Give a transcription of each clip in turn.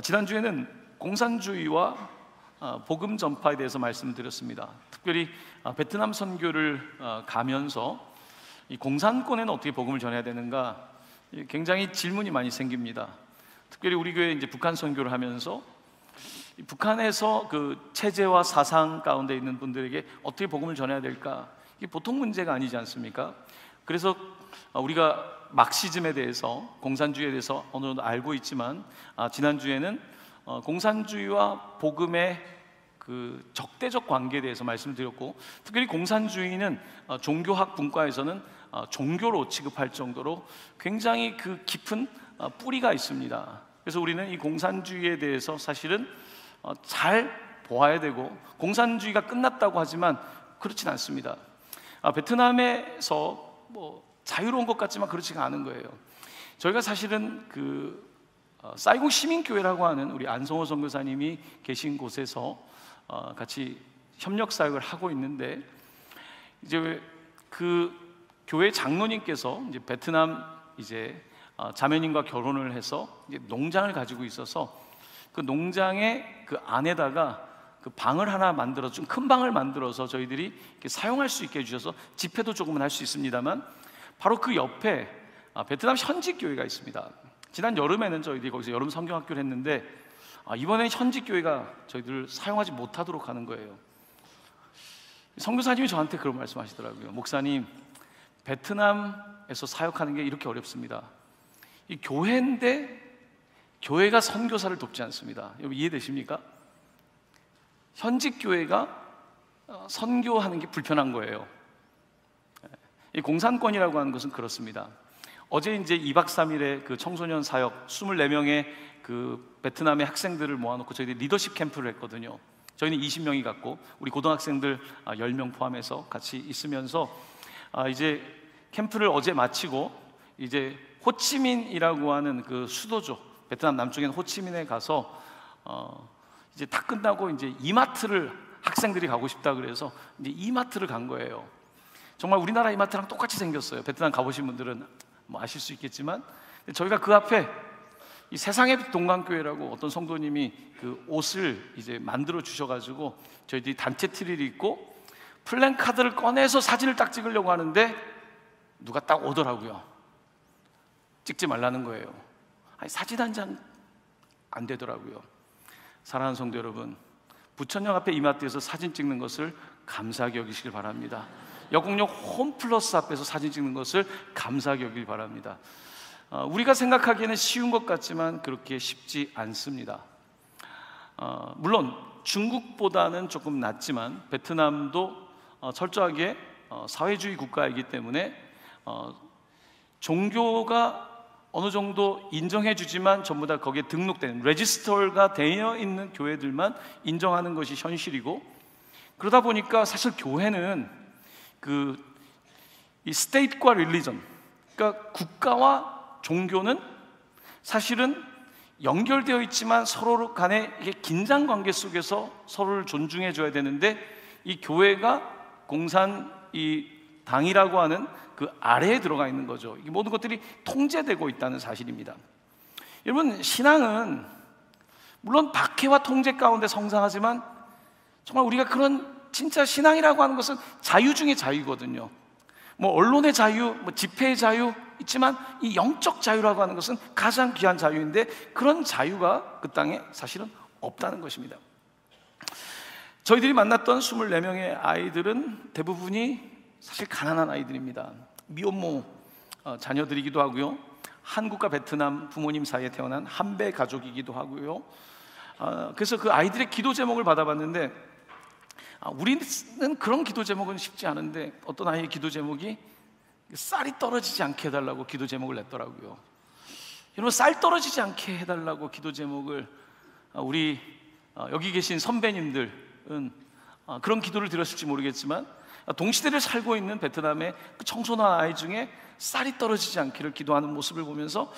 지난주에는 공산주의와 복음 전파에 대해서 말씀드렸습니다. 특별히 베트남 선교를 가면서 이 공산권에는 어떻게 복음을 전해야 되는가, 굉장히 질문이 많이 생깁니다. 특별히 우리 교회 이제 북한 선교를 하면서 북한에서 그 체제와 사상 가운데 있는 분들에게 어떻게 복음을 전해야 될까, 이게 보통 문제가 아니지 않습니까? 그래서 우리가 막시즘에 대해서, 공산주의에 대해서 어느 정도 알고 있지만 지난주에는 공산주의와 복음의 그 적대적 관계에 대해서 말씀을 드렸고, 특별히 공산주의는 종교학 분과에서는 종교로 취급할 정도로 굉장히 그 깊은 뿌리가 있습니다. 그래서 우리는 이 공산주의에 대해서 사실은 잘 보아야 되고, 공산주의가 끝났다고 하지만 그렇진 않습니다. 베트남에서 자유로운 것 같지만 그렇지가 않은 거예요. 저희가 사실은 사이공 시민교회라고 하는 우리 안성호 선교사님이 계신 곳에서 같이 협력 사역을 하고 있는데, 이제 그 교회 장로님께서 이제 베트남 자매님과 결혼을 해서 이제 농장을 가지고 있어서 그 농장의 그 안에다가 그 방을 하나 만들어서, 좀 큰 방을 만들어서 저희들이 이렇게 사용할 수 있게 해주셔서 집회도 조금은 할 수 있습니다만, 바로 그 옆에 베트남 현지 교회가 있습니다. 지난 여름에는 저희들이 거기서 여름 성경학교를 했는데 이번에 현지 교회가 저희들을 사용하지 못하도록 하는 거예요. 선교사님이 저한테 그런 말씀하시더라고요. 목사님, 베트남에서 사역하는 게 이렇게 어렵습니다. 이 교회인데 교회가 선교사를 돕지 않습니다. 여러분 이해되십니까? 현지 교회가 선교하는 게 불편한 거예요. 이 공산권이라고 하는 것은 그렇습니다. 어제 이제 2박 3일의 그 청소년 사역 24명의 그 베트남의 학생들을 모아놓고 저희들이 리더십 캠프를 했거든요. 저희는 20명이 갔고 우리 고등학생들 10명 포함해서 같이 있으면서 이제 캠프를 어제 마치고 이제 호치민이라고 하는 그 수도죠. 베트남 남쪽에 있는 호치민에 가서 이제 다 끝나고 이제 이마트를 학생들이 가고 싶다 그래서 이제 이마트를 간 거예요. 정말 우리나라 이마트랑 똑같이 생겼어요. 베트남 가보신 분들은 뭐 아실 수 있겠지만, 저희가 그 앞에 이 세상의 동강교회라고 어떤 성도님이 그 옷을 이제 만들어 주셔가지고 저희들이 단체 트리를 입고 플랜카드를 꺼내서 사진을 딱 찍으려고 하는데 누가 딱 오더라고요. 찍지 말라는 거예요. 아니, 사진 한 장 안 되더라고요. 사랑하는 성도 여러분, 부천역 앞에 이마트에서 사진 찍는 것을 감사하게 여기시길 바랍니다. 여곡역 홈플러스 앞에서 사진 찍는 것을 감사하게 여기길 바랍니다. 우리가 생각하기에는 쉬운 것 같지만 그렇게 쉽지 않습니다. 물론 중국보다는 조금 낫지만 베트남도 철저하게 사회주의 국가이기 때문에 종교가 어느 정도 인정해주지만 전부 다 거기에 등록된 레지스터가 되어 있는 교회들만 인정하는 것이 현실이고, 그러다 보니까 사실 교회는 이 스테이트과 릴리전, 그러니까 국가와 종교는 사실은 연결되어 있지만 서로 간에 이게 긴장 관계 속에서 서로를 존중해 줘야 되는데, 이 교회가 이 당이라고 하는 그 아래에 들어가 있는 거죠. 이 모든 것들이 통제되고 있다는 사실입니다. 여러분, 신앙은 물론 박해와 통제 가운데 성장하지만 정말 우리가 그런 진짜 신앙이라고 하는 것은 자유 중에 자유거든요. 뭐 언론의 자유, 뭐 집회의 자유 있지만 이 영적 자유라고 하는 것은 가장 귀한 자유인데, 그런 자유가 그 땅에 사실은 없다는 것입니다. 저희들이 만났던 24명의 아이들은 대부분이 사실 가난한 아이들입니다. 미혼모 자녀들이기도 하고요, 한국과 베트남 부모님 사이에 태어난 한배 가족이기도 하고요. 그래서 그 아이들의 기도 제목을 받아봤는데, 우리는 그런 기도 제목은 쉽지 않은데 어떤 아이의 기도 제목이 쌀이 떨어지지 않게 해달라고 기도 제목을 냈더라고요. 여러분, 쌀 떨어지지 않게 해달라고 기도 제목을 우리 여기 계신 선배님들은 그런 기도를 드렸을지 모르겠지만, 동시대를 살고 있는 베트남의 그 청소년 아이 중에 쌀이 떨어지지 않기를 기도하는 모습을 보면서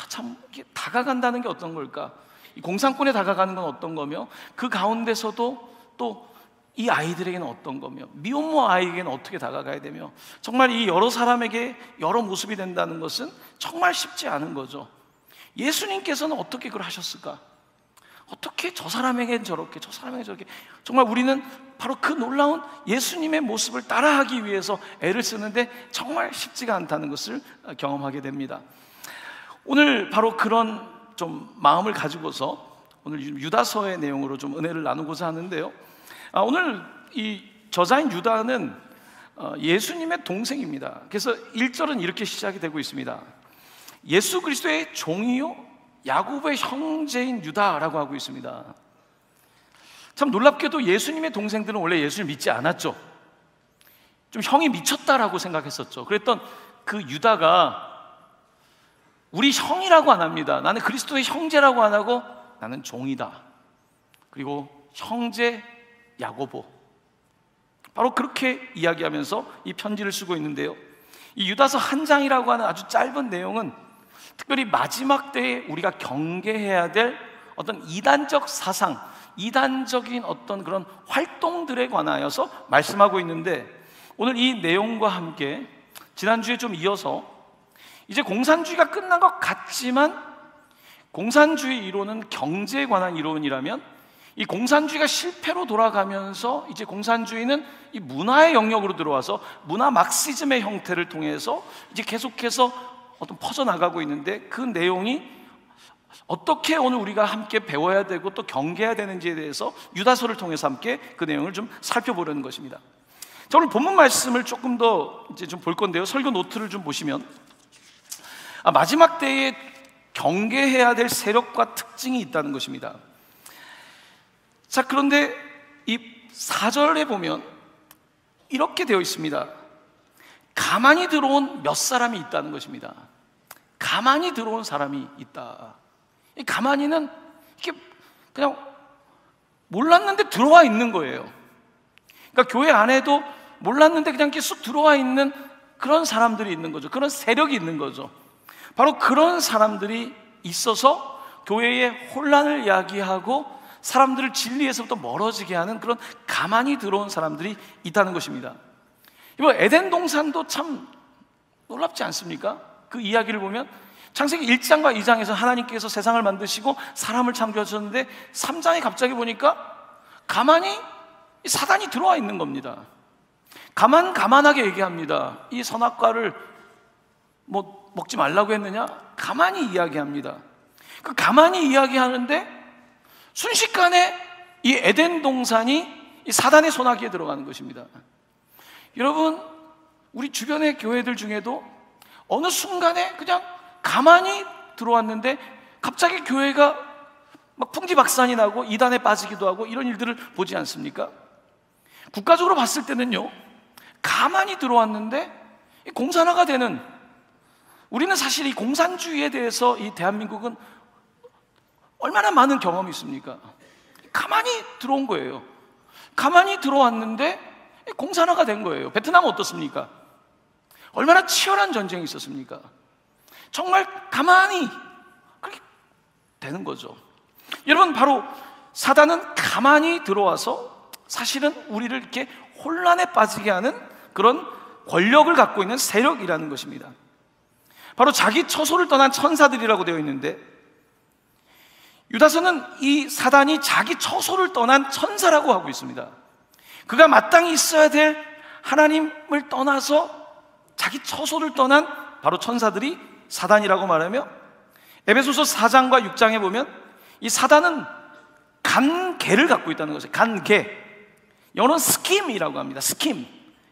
참 다가간다는 게 어떤 걸까? 이 공산권에 다가가는 건 어떤 거며, 그 가운데서도 또 이 아이들에게는 어떤 거며, 미혼모 아이에게는 어떻게 다가가야 되며, 정말 이 여러 사람에게 여러 모습이 된다는 것은 정말 쉽지 않은 거죠. 예수님께서는 어떻게 그걸 하셨을까? 어떻게 저 사람에겐 저렇게, 저 사람에겐 저렇게. 정말 우리는 바로 그 놀라운 예수님의 모습을 따라하기 위해서 애를 쓰는데 정말 쉽지가 않다는 것을 경험하게 됩니다. 오늘 바로 그런 좀 마음을 가지고서 오늘 유다서의 내용으로 좀 은혜를 나누고자 하는데요. 오늘 이 저자인 유다는 예수님의 동생입니다. 그래서 1절은 이렇게 시작이 되고 있습니다. 예수 그리스도의 종이요 야고보의 형제인 유다라고 하고 있습니다. 참 놀랍게도 예수님의 동생들은 원래 예수를 믿지 않았죠. 좀 형이 미쳤다라고 생각했었죠. 그랬던 그 유다가 우리 형이라고 안 합니다. 나는 그리스도의 형제라고 안 하고 나는 종이다. 그리고 형제 야고보, 바로 그렇게 이야기하면서 이 편지를 쓰고 있는데요. 이 유다서 한 장이라고 하는 아주 짧은 내용은 특별히 마지막 때에 우리가 경계해야 될 어떤 이단적 사상, 이단적인 어떤 그런 활동들에 관하여서 말씀하고 있는데, 오늘 이 내용과 함께 지난주에 좀 이어서 이제 공산주의가 끝난 것 같지만 공산주의 이론은 경제에 관한 이론이라면 이 공산주의가 실패로 돌아가면서 이제 공산주의는 이 문화의 영역으로 들어와서 문화 막시즘의 형태를 통해서 이제 계속해서 어떤 퍼져나가고 있는데, 그 내용이 어떻게 오늘 우리가 함께 배워야 되고 또 경계해야 되는지에 대해서 유다서를 통해서 함께 그 내용을 좀 살펴보려는 것입니다. 자, 오늘 본문 말씀을 조금 더 이제 좀 볼 건데요. 설교 노트를 좀 보시면 마지막 때에 경계해야 될 세력과 특징이 있다는 것입니다. 자, 그런데 이 4절에 보면 이렇게 되어 있습니다. 가만히 들어온 몇 사람이 있다는 것입니다. 가만히 들어온 사람이 있다. 이 가만히는 이렇게 그냥 몰랐는데 들어와 있는 거예요. 그러니까 교회 안에도 몰랐는데 그냥 이렇게 쑥 들어와 있는 그런 사람들이 있는 거죠. 그런 세력이 있는 거죠. 바로 그런 사람들이 있어서 교회의 혼란을 야기하고 사람들을 진리에서부터 멀어지게 하는 그런 가만히 들어온 사람들이 있다는 것입니다. 이번 에덴 동산도 참 놀랍지 않습니까? 그 이야기를 보면 창세기 1장과 2장에서 하나님께서 세상을 만드시고 사람을 창조하셨는데 3장에 갑자기 보니까 가만히 사단이 들어와 있는 겁니다. 가만하게 얘기합니다. 이 선악과를 뭐 먹지 말라고 했느냐? 가만히 이야기합니다. 그 가만히 이야기하는데 순식간에 이 에덴 동산이 이 사단의 손아귀에 들어가는 것입니다. 여러분, 우리 주변의 교회들 중에도 어느 순간에 그냥 가만히 들어왔는데 갑자기 교회가 막 풍지박산이 나고 이단에 빠지기도 하고 이런 일들을 보지 않습니까? 국가적으로 봤을 때는요, 가만히 들어왔는데 공산화가 되는, 우리는 사실 이 공산주의에 대해서 이 대한민국은 얼마나 많은 경험이 있습니까? 가만히 들어온 거예요. 가만히 들어왔는데 공산화가 된 거예요. 베트남은 어떻습니까? 얼마나 치열한 전쟁이 있었습니까? 정말 가만히 그렇게 되는 거죠. 여러분, 바로 사단은 가만히 들어와서 사실은 우리를 이렇게 혼란에 빠지게 하는 그런 권력을 갖고 있는 세력이라는 것입니다. 바로 자기 처소를 떠난 천사들이라고 되어 있는데, 유다서는 이 사단이 자기 처소를 떠난 천사라고 하고 있습니다. 그가 마땅히 있어야 될 하나님을 떠나서 자기 처소를 떠난 바로 천사들이 사단이라고 말하며, 에베소서 4장과 6장에 보면 이 사단은 간계를 갖고 있다는 것이에요. 간계, 영어는 스킴이라고 합니다. 스킴,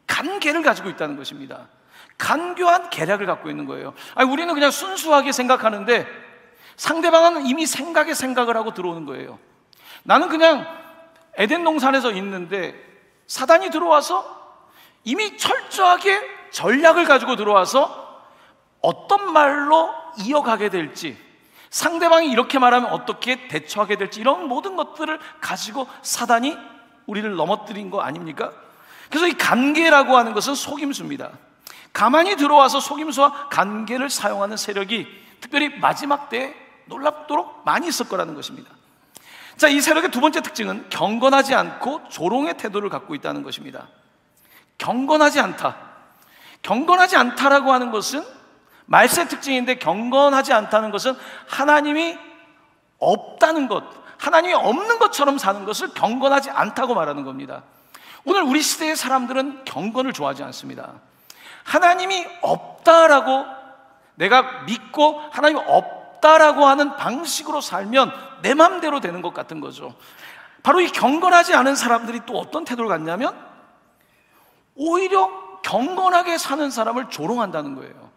간계를 가지고 있다는 것입니다. 간교한 계략을 갖고 있는 거예요. 아니, 우리는 그냥 순수하게 생각하는데 상대방은 이미 생각을 하고 들어오는 거예요. 나는 그냥 에덴 동산에서 있는데 사단이 들어와서 이미 철저하게 전략을 가지고 들어와서 어떤 말로 이어가게 될지, 상대방이 이렇게 말하면 어떻게 대처하게 될지, 이런 모든 것들을 가지고 사단이 우리를 넘어뜨린 거 아닙니까? 그래서 이 간계라고 하는 것은 속임수입니다. 가만히 들어와서 속임수와 간계를 사용하는 세력이 특별히 마지막 때에 놀랍도록 많이 있을 거라는 것입니다. 자, 이 세력의 두 번째 특징은 경건하지 않고 조롱의 태도를 갖고 있다는 것입니다. 경건하지 않다. 경건하지 않다라고 하는 것은 말세의 특징인데, 경건하지 않다는 것은 하나님이 없다는 것, 하나님이 없는 것처럼 사는 것을 경건하지 않다고 말하는 겁니다. 오늘 우리 시대의 사람들은 경건을 좋아하지 않습니다. 하나님이 없다라고 내가 믿고 하나님이 없다라고 하는 방식으로 살면 내 맘대로 되는 것 같은 거죠. 바로 이 경건하지 않은 사람들이 또 어떤 태도를 갖냐면 오히려 경건하게 사는 사람을 조롱한다는 거예요.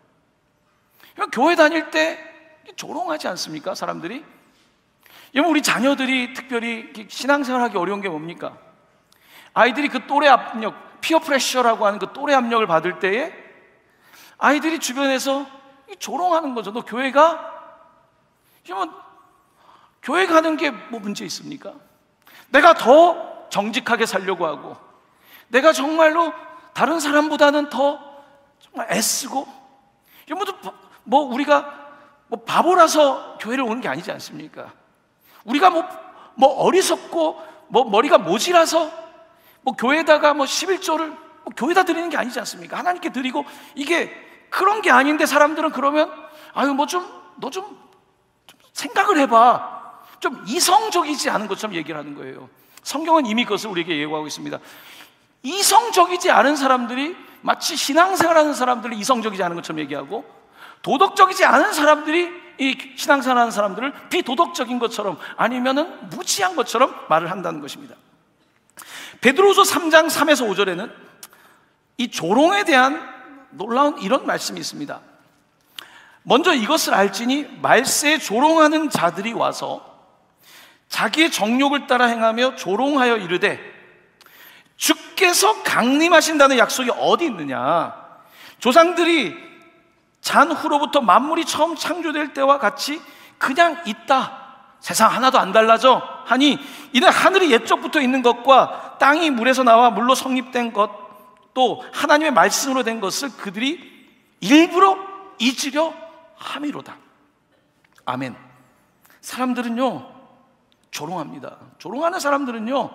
교회 다닐 때 조롱하지 않습니까? 사람들이. 여러분, 우리 자녀들이 특별히 신앙생활하기 어려운 게 뭡니까? 아이들이 그 또래 압력, 피어 프레셔라고 하는 그 또래 압력을 받을 때에 아이들이 주변에서 조롱하는 거죠. 너 교회 가? 여러분, 교회 가는 게 뭐 문제 있습니까? 내가 더 정직하게 살려고 하고 내가 정말로 다른 사람보다는 더 정말 애쓰고, 여러분, 뭐 우리가 뭐 바보라서 교회를 오는 게 아니지 않습니까? 우리가 뭐 어리석고 뭐 머리가 모질라서 뭐 교회에다가 뭐 11조를 뭐 교회에다 드리는 게 아니지 않습니까? 하나님께 드리고, 이게 그런 게 아닌데 사람들은 그러면 아유 뭐 좀 너 좀 생각을 해봐, 좀 이성적이지 않은 것처럼 얘기를 하는 거예요. 성경은 이미 그것을 우리에게 예고하고 있습니다. 이성적이지 않은 사람들이 마치 신앙생활하는 사람들을 이성적이지 않은 것처럼 얘기하고, 도덕적이지 않은 사람들이 이 신앙생활하는 사람들을 비도덕적인 것처럼 아니면은 무지한 것처럼 말을 한다는 것입니다. 베드로후서 3장 3에서 5절에는 이 조롱에 대한 놀라운 이런 말씀이 있습니다. 먼저 이것을 알지니 말세에 조롱하는 자들이 와서 자기의 정욕을 따라 행하며 조롱하여 이르되 주께서 강림하신다는 약속이 어디 있느냐? 조상들이 잔 후로부터 만물이 처음 창조될 때와 같이 그냥 있다, 세상 하나도 안 달라져 하니 이는 하늘이 옛적부터 있는 것과 땅이 물에서 나와 물로 성립된 것, 또 하나님의 말씀으로 된 것을 그들이 일부러 잊으려 함이로다. 아멘. 사람들은요 조롱합니다. 조롱하는 사람들은요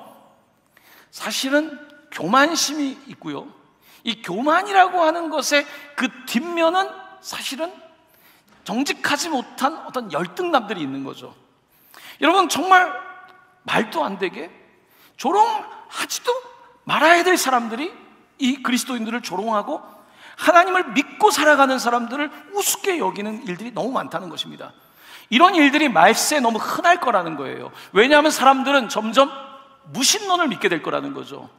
사실은 교만심이 있고요, 이 교만이라고 하는 것의 그 뒷면은 사실은 정직하지 못한 어떤 열등남들이 있는 거죠. 여러분, 정말 말도 안 되게 조롱하지도 말아야 될 사람들이 이 그리스도인들을 조롱하고 하나님을 믿고 살아가는 사람들을 우습게 여기는 일들이 너무 많다는 것입니다. 이런 일들이 말세에 너무 흔할 거라는 거예요. 왜냐하면 사람들은 점점 무신론을 믿게 될 거라는 거죠.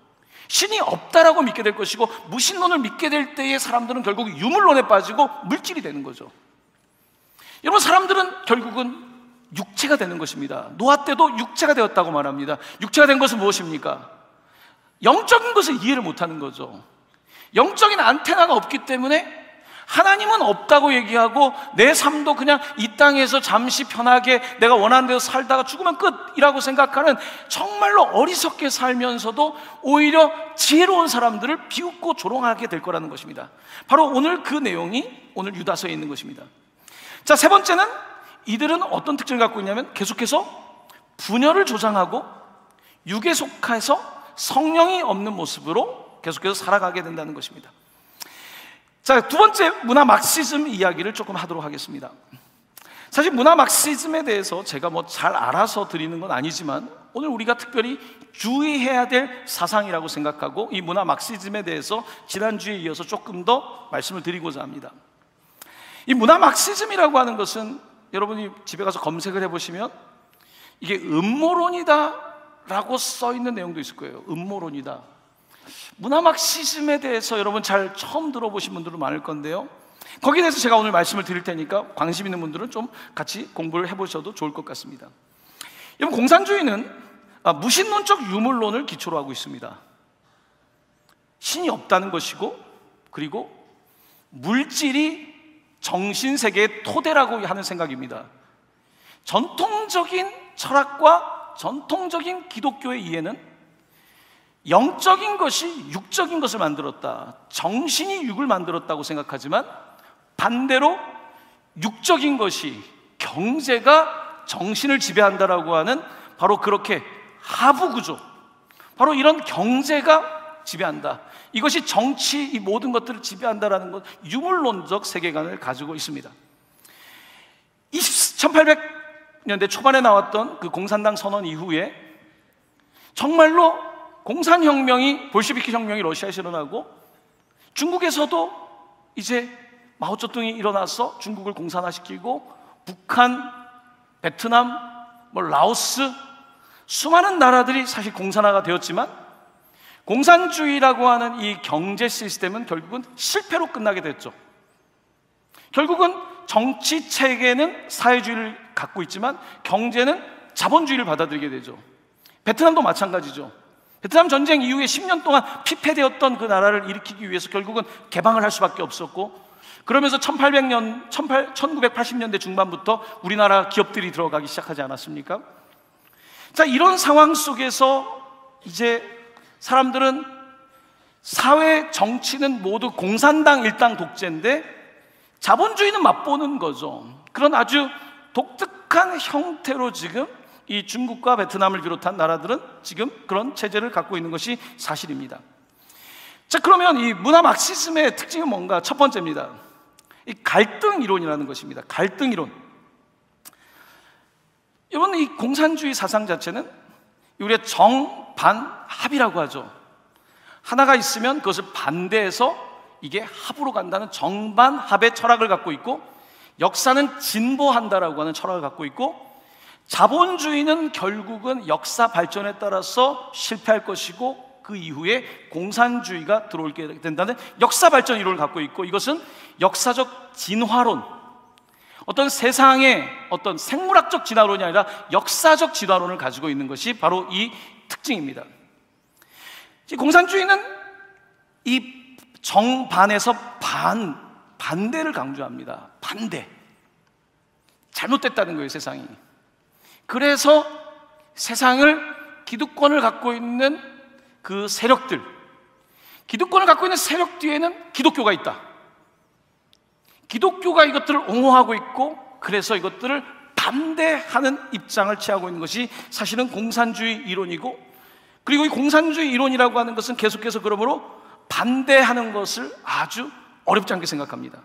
신이 없다라고 믿게 될 것이고, 무신론을 믿게 될 때에 사람들은 결국 유물론에 빠지고 물질이 되는 거죠. 여러분, 사람들은 결국은 육체가 되는 것입니다. 노아 때도 육체가 되었다고 말합니다. 육체가 된 것은 무엇입니까? 영적인 것을 이해를 못하는 거죠. 영적인 안테나가 없기 때문에 하나님은 없다고 얘기하고 내 삶도 그냥 이 땅에서 잠시 편하게 내가 원하는 대로 살다가 죽으면 끝이라고 생각하는, 정말로 어리석게 살면서도 오히려 지혜로운 사람들을 비웃고 조롱하게 될 거라는 것입니다. 바로 오늘 그 내용이 오늘 유다서에 있는 것입니다. 자, 세 번째는 이들은 어떤 특징을 갖고 있냐면 계속해서 분열을 조장하고 육에 속해서 성령이 없는 모습으로 계속해서 살아가게 된다는 것입니다. 자, 두 번째 문화 막시즘 이야기를 조금 하도록 하겠습니다. 사실 문화 막시즘에 대해서 제가 뭐 잘 알아서 드리는 건 아니지만 오늘 우리가 특별히 주의해야 될 사상이라고 생각하고 이 문화 막시즘에 대해서 지난주에 이어서 조금 더 말씀을 드리고자 합니다. 이 문화 막시즘이라고 하는 것은 여러분이 집에 가서 검색을 해보시면 이게 음모론이다 라고 써있는 내용도 있을 거예요. 음모론이다. 문화 막시즘에 대해서 여러분 잘 처음 들어보신 분들은 많을 건데요, 거기에 대해서 제가 오늘 말씀을 드릴 테니까 관심 있는 분들은 좀 같이 공부를 해보셔도 좋을 것 같습니다. 여러분, 공산주의는 무신론적 유물론을 기초로 하고 있습니다. 신이 없다는 것이고, 그리고 물질이 정신세계의 토대라고 하는 생각입니다. 전통적인 철학과 전통적인 기독교의 이해는 영적인 것이 육적인 것을 만들었다, 정신이 육을 만들었다고 생각하지만 반대로 육적인 것이, 경제가 정신을 지배한다라고 하는 바로 그렇게 하부구조, 바로 이런 경제가 지배한다, 이것이 정치, 이 모든 것들을 지배한다라는 것, 유물론적 세계관을 가지고 있습니다. 1900년대 초반에 나왔던 그 공산당 선언 이후에 정말로 공산혁명이, 볼시비키 혁명이 러시아에서 일어나고 중국에서도 이제 마오쩌둥이 일어나서 중국을 공산화시키고 북한, 베트남, 라오스 수많은 나라들이 사실 공산화가 되었지만 공산주의라고 하는 이 경제 시스템은 결국은 실패로 끝나게 됐죠. 결국은 정치 체계는 사회주의를 갖고 있지만 경제는 자본주의를 받아들이게 되죠. 베트남도 마찬가지죠. 베트남 전쟁 이후에 10년 동안 피폐되었던 그 나라를 일으키기 위해서 결국은 개방을 할 수밖에 없었고, 그러면서 1980년대 중반부터 우리나라 기업들이 들어가기 시작하지 않았습니까? 자, 이런 상황 속에서 이제 사람들은 사회, 정치는 모두 공산당 일당 독재인데 자본주의는 맛보는 거죠. 그런 아주 독특한 형태로 지금 이 중국과 베트남을 비롯한 나라들은 지금 그런 체제를 갖고 있는 것이 사실입니다. 자, 그러면 이 문화 막시즘의 특징은 뭔가? 첫 번째입니다. 이 갈등 이론이라는 것입니다. 갈등 이론. 여러분, 이 공산주의 사상 자체는 우리의 정반합이라고 하죠. 하나가 있으면 그것을 반대해서 이게 합으로 간다는 정반합의 철학을 갖고 있고, 역사는 진보한다라고 하는 철학을 갖고 있고, 자본주의는 결국은 역사 발전에 따라서 실패할 것이고 그 이후에 공산주의가 들어오게 된다는 역사 발전 이론을 갖고 있고, 이것은 역사적 진화론, 어떤 세상의 어떤 생물학적 진화론이 아니라 역사적 진화론을 가지고 있는 것이 바로 이 특징입니다. 공산주의는 이 정반에서 반대를 강조합니다. 반대. 잘못됐다는 거예요, 세상이. 그래서 세상을, 기득권을 갖고 있는 그 세력들, 기득권을 갖고 있는 세력 뒤에는 기독교가 있다. 기독교가 이것들을 옹호하고 있고, 그래서 이것들을 반대하는 입장을 취하고 있는 것이 사실은 공산주의 이론이고, 그리고 이 공산주의 이론이라고 하는 것은 계속해서 그러므로 반대하는 것을 아주 어렵지 않게 생각합니다.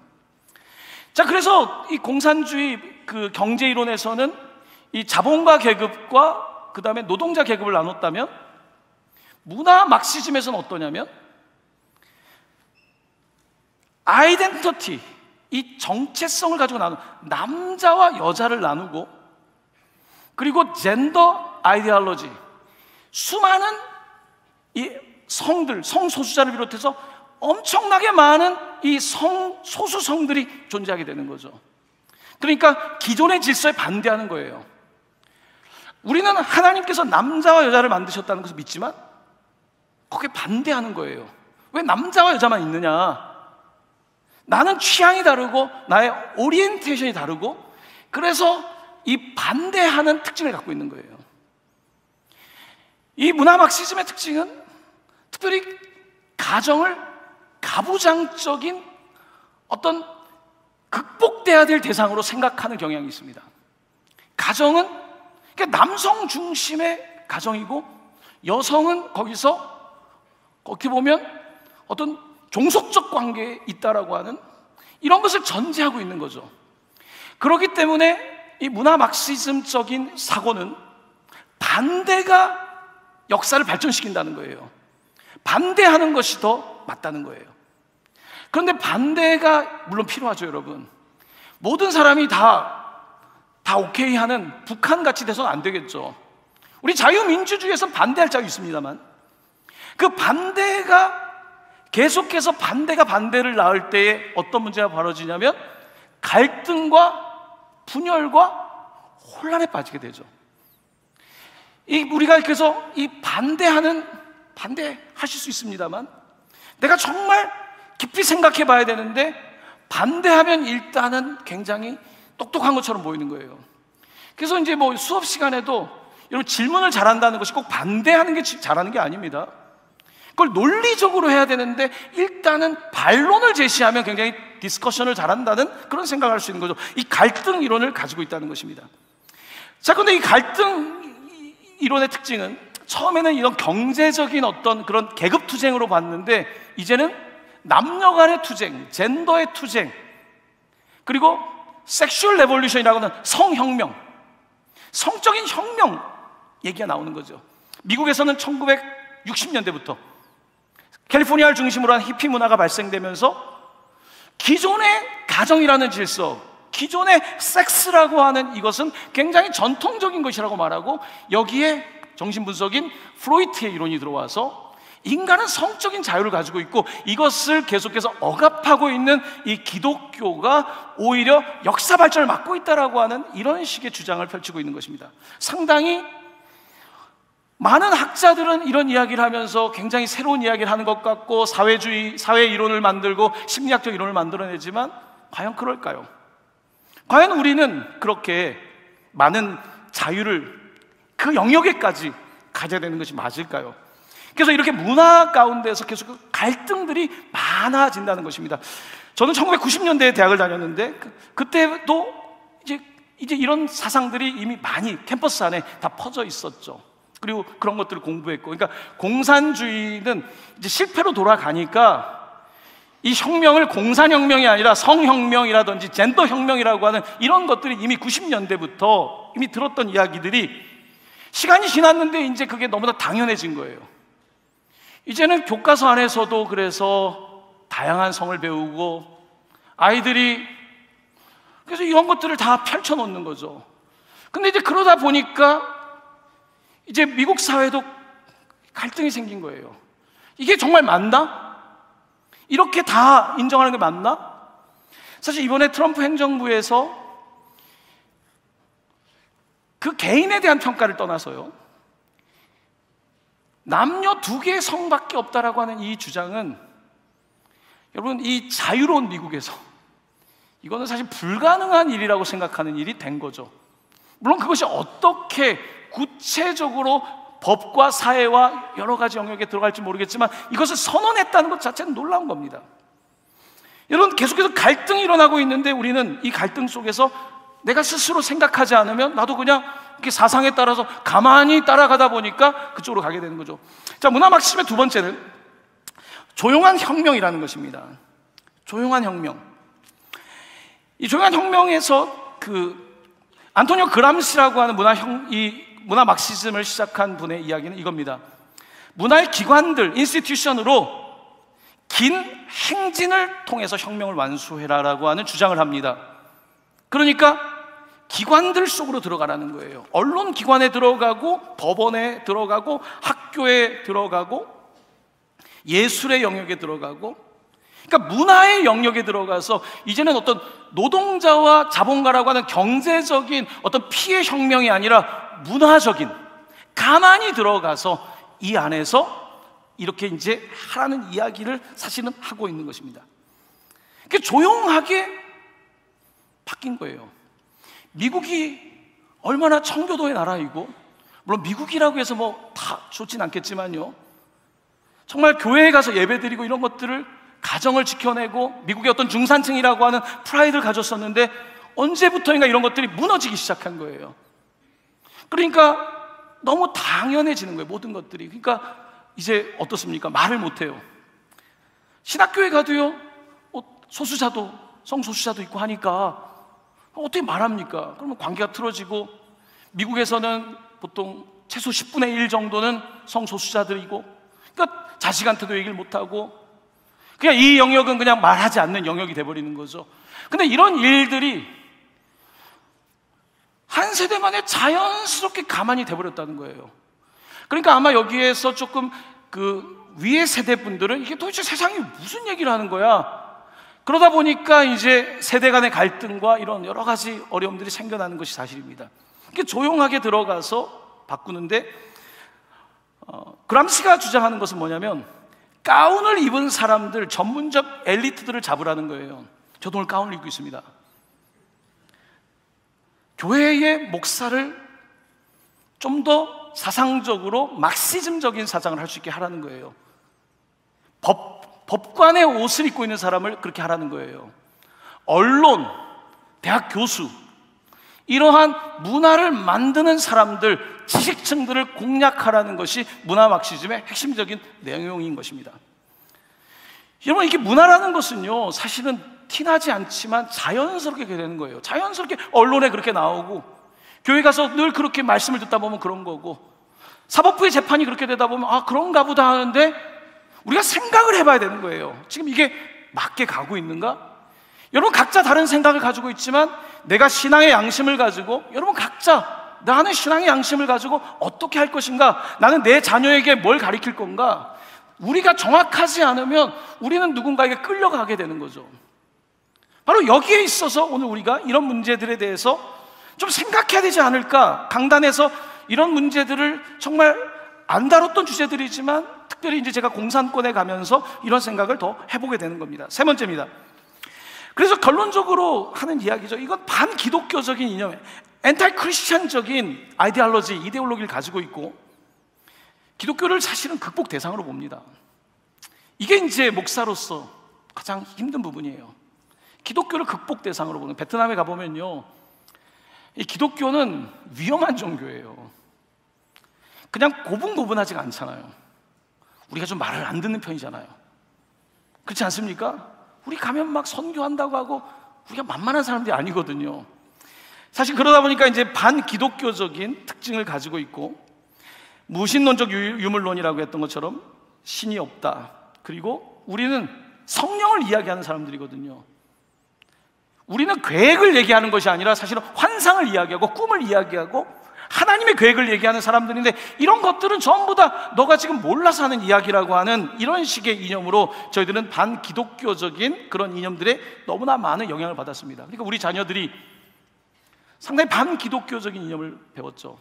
자, 그래서 이 공산주의 그 경제 이론에서는 이 자본가 계급과 그 다음에 노동자 계급을 나눴다면, 문화 막시즘에서는 어떠냐면 아이덴티티, 이 정체성을 가지고 남자와 여자를 나누고, 그리고 젠더 아이디올로지, 수많은 이 성들, 성소수자를 비롯해서 엄청나게 많은 이 소수성들이 존재하게 되는 거죠. 그러니까 기존의 질서에 반대하는 거예요. 우리는 하나님께서 남자와 여자를 만드셨다는 것을 믿지만 거기에 반대하는 거예요. 왜 남자와 여자만 있느냐? 나는 취향이 다르고 나의 오리엔테이션이 다르고, 그래서 이 반대하는 특징을 갖고 있는 거예요. 이 문화 막시즘의 특징은 특별히 가정을 가부장적인 어떤 극복돼야 될 대상으로 생각하는 경향이 있습니다. 가정은 남성 중심의 가정이고, 여성은 거기서 어떻게 보면 어떤 종속적 관계에 있다라고 하는 이런 것을 전제하고 있는 거죠. 그렇기 때문에 이 문화 막시즘적인 사고는 반대가 역사를 발전시킨다는 거예요. 반대하는 것이 더 맞다는 거예요. 그런데 반대가 물론 필요하죠, 여러분. 모든 사람이 다 오케이 하는 북한같이 돼서는 안 되겠죠. 우리 자유민주주의에서는 반대할 자가 있습니다만, 그 반대가 계속해서 반대가 반대를 낳을 때에 어떤 문제가 벌어지냐면 갈등과 분열과 혼란에 빠지게 되죠. 우리가 그래서 이 반대하실 수 있습니다만, 내가 정말 깊이 생각해 봐야 되는데 반대하면 일단은 굉장히 똑똑한 것처럼 보이는 거예요. 그래서 이제 수업 시간에도 여러분, 질문을 잘한다는 것이 꼭 반대하는 게 잘하는 게 아닙니다. 그걸 논리적으로 해야 되는데 일단은 반론을 제시하면 굉장히 디스커션을 잘한다는 그런 생각을 할 수 있는 거죠. 이 갈등 이론을 가지고 있다는 것입니다. 자, 그런데 이 갈등 이론의 특징은 처음에는 이런 경제적인 어떤 그런 계급 투쟁으로 봤는데, 이제는 남녀 간의 투쟁, 젠더의 투쟁, 그리고 섹슈얼 레볼루션이라고 하는 성혁명, 성적인 혁명 얘기가 나오는 거죠. 미국에서는 1960년대부터 캘리포니아를 중심으로 한 히피 문화가 발생되면서 기존의 가정이라는 질서, 기존의 섹스라고 하는 이것은 굉장히 전통적인 것이라고 말하고, 여기에 정신분석인 프로이트의 이론이 들어와서 인간은 성적인 자유를 가지고 있고 이것을 계속해서 억압하고 있는 이 기독교가 오히려 역사 발전을 막고 있다라고 하는 이런 식의 주장을 펼치고 있는 것입니다. 상당히 많은 학자들은 이런 이야기를 하면서 굉장히 새로운 이야기를 하는 것 같고 사회주의, 사회 이론을 만들고 심리학적 이론을 만들어내지만 과연 그럴까요? 과연 우리는 그렇게 많은 자유를 그 영역에까지 가져야 되는 것이 맞을까요? 그래서 이렇게 문화 가운데서 계속 갈등들이 많아진다는 것입니다. 저는 1990년대에 대학을 다녔는데 그때도 이제 이런 사상들이 이미 많이 캠퍼스 안에 다 퍼져 있었죠. 그리고 그런 것들을 공부했고, 그러니까 공산주의는 이제 실패로 돌아가니까 이 혁명을 공산혁명이 아니라 성혁명이라든지 젠더혁명이라고 하는 이런 것들이 이미 90년대부터 이미 들었던 이야기들이 시간이 지났는데 이제 그게 너무나 당연해진 거예요. 이제는 교과서 안에서도 그래서 다양한 성을 배우고 아이들이 그래서 이런 것들을 다 펼쳐놓는 거죠. 근데 이제 그러다 보니까 이제 미국 사회도 갈등이 생긴 거예요. 이게 정말 맞나? 이렇게 다 인정하는 게 맞나? 사실 이번에 트럼프 행정부에서 그 개인에 대한 평가를 떠나서요, 남녀 두 개의 성밖에 없다라고 하는 이 주장은 여러분 이 자유로운 미국에서 이거는 사실 불가능한 일이라고 생각하는 일이 된 거죠. 물론 그것이 어떻게 구체적으로 법과 사회와 여러 가지 영역에 들어갈지 모르겠지만 이것을 선언했다는 것 자체는 놀라운 겁니다. 여러분 계속해서 갈등이 일어나고 있는데 우리는 이 갈등 속에서 내가 스스로 생각하지 않으면 나도 그냥 이렇게 사상에 따라서 가만히 따라가다 보니까 그쪽으로 가게 되는 거죠. 자, 문화 막시즘의 두 번째는 조용한 혁명이라는 것입니다. 조용한 혁명. 이 조용한 혁명에서 안토니오 그람시라고 하는 문화 막시즘을 시작한 분의 이야기는 이겁니다. 문화의 기관들, 인스티튜션으로 긴 행진을 통해서 혁명을 완수해라라고 하는 주장을 합니다. 그러니까 기관들 속으로 들어가라는 거예요. 언론 기관에 들어가고 법원에 들어가고 학교에 들어가고 예술의 영역에 들어가고, 그러니까 문화의 영역에 들어가서 이제는 어떤 노동자와 자본가라고 하는 경제적인 어떤 피해 혁명이 아니라 문화적인, 가만히 들어가서 이 안에서 이렇게 이제 하라는 이야기를 사실은 하고 있는 것입니다. 그게 조용하게 바뀐 거예요. 미국이 얼마나 청교도의 나라이고, 물론 미국이라고 해서 뭐 다 좋진 않겠지만요, 정말 교회에 가서 예배드리고 이런 것들을 가정을 지켜내고 미국의 어떤 중산층이라고 하는 프라이드를 가졌었는데 언제부터인가 이런 것들이 무너지기 시작한 거예요. 그러니까 너무 당연해지는 거예요, 모든 것들이. 그러니까 이제 어떻습니까? 말을 못해요. 신학교에 가도요, 소수자도, 성소수자도 있고 하니까 어떻게 말합니까? 그러면 관계가 틀어지고, 미국에서는 보통 최소 10분의 1 정도는 성소수자들이고, 그러니까 자식한테도 얘기를 못하고 그냥 이 영역은 그냥 말하지 않는 영역이 돼버리는 거죠. 근데 이런 일들이 한 세대 만에 자연스럽게 가만히 돼버렸다는 거예요. 그러니까 아마 여기에서 조금 위의 세대 분들은 이게 도대체 세상이 무슨 얘기를 하는 거야? 그러다 보니까 이제 세대 간의 갈등과 이런 여러 가지 어려움들이 생겨나는 것이 사실입니다. 이렇게 조용하게 들어가서 바꾸는데, 그람시가 주장하는 것은 뭐냐면 가운을 입은 사람들, 전문적 엘리트들을 잡으라는 거예요. 저도 오늘 가운을 입고 있습니다. 교회의 목사를 좀 더 사상적으로 막시즘적인 사상을 할 수 있게 하라는 거예요. 법관의 옷을 입고 있는 사람을 그렇게 하라는 거예요. 언론, 대학 교수, 이러한 문화를 만드는 사람들, 지식층들을 공략하라는 것이 문화 막시즘의 핵심적인 내용인 것입니다. 여러분, 이게 문화라는 것은요, 사실은 티나지 않지만 자연스럽게 되는 거예요. 자연스럽게 언론에 그렇게 나오고 교회 가서 늘 그렇게 말씀을 듣다 보면 그런 거고, 사법부의 재판이 그렇게 되다 보면 아, 그런가 보다 하는데 우리가 생각을 해봐야 되는 거예요. 지금 이게 맞게 가고 있는가? 여러분 각자 다른 생각을 가지고 있지만 내가 신앙의 양심을 가지고, 여러분 각자 나는 신앙의 양심을 가지고 어떻게 할 것인가, 나는 내 자녀에게 뭘 가르칠 건가, 우리가 정확하지 않으면 우리는 누군가에게 끌려가게 되는 거죠. 바로 여기에 있어서 오늘 우리가 이런 문제들에 대해서 좀 생각해야 되지 않을까. 강단에서 이런 문제들을 정말 안 다뤘던 주제들이지만 특별히 이제 제가 공산권에 가면서 이런 생각을 더 해보게 되는 겁니다. 세 번째입니다. 그래서 결론적으로 하는 이야기죠. 이건 반기독교적인 이념, 엔타이 크리스찬적인 아이디올로지, 이데올로기를 가지고 있고 기독교를 사실은 극복 대상으로 봅니다. 이게 이제 목사로서 가장 힘든 부분이에요. 기독교를 극복 대상으로 보는. 베트남에 가보면요, 이 기독교는 위험한 종교예요. 그냥 고분고분하지가 않잖아요. 우리가 좀 말을 안 듣는 편이잖아요. 그렇지 않습니까? 우리 가면 막 선교한다고 하고 우리가 만만한 사람들이 아니거든요. 사실 그러다 보니까 이제 반기독교적인 특징을 가지고 있고, 무신론적 유물론이라고 했던 것처럼 신이 없다. 그리고 우리는 성령을 이야기하는 사람들이거든요. 우리는 계획을 얘기하는 것이 아니라 사실은 환상을 이야기하고 꿈을 이야기하고 하나님의 계획을 얘기하는 사람들인데, 이런 것들은 전부 다 너가 지금 몰라서 하는 이야기라고 하는 이런 식의 이념으로 저희들은 반기독교적인 그런 이념들에 너무나 많은 영향을 받았습니다. 그러니까 우리 자녀들이 상당히 반기독교적인 이념을 배웠죠.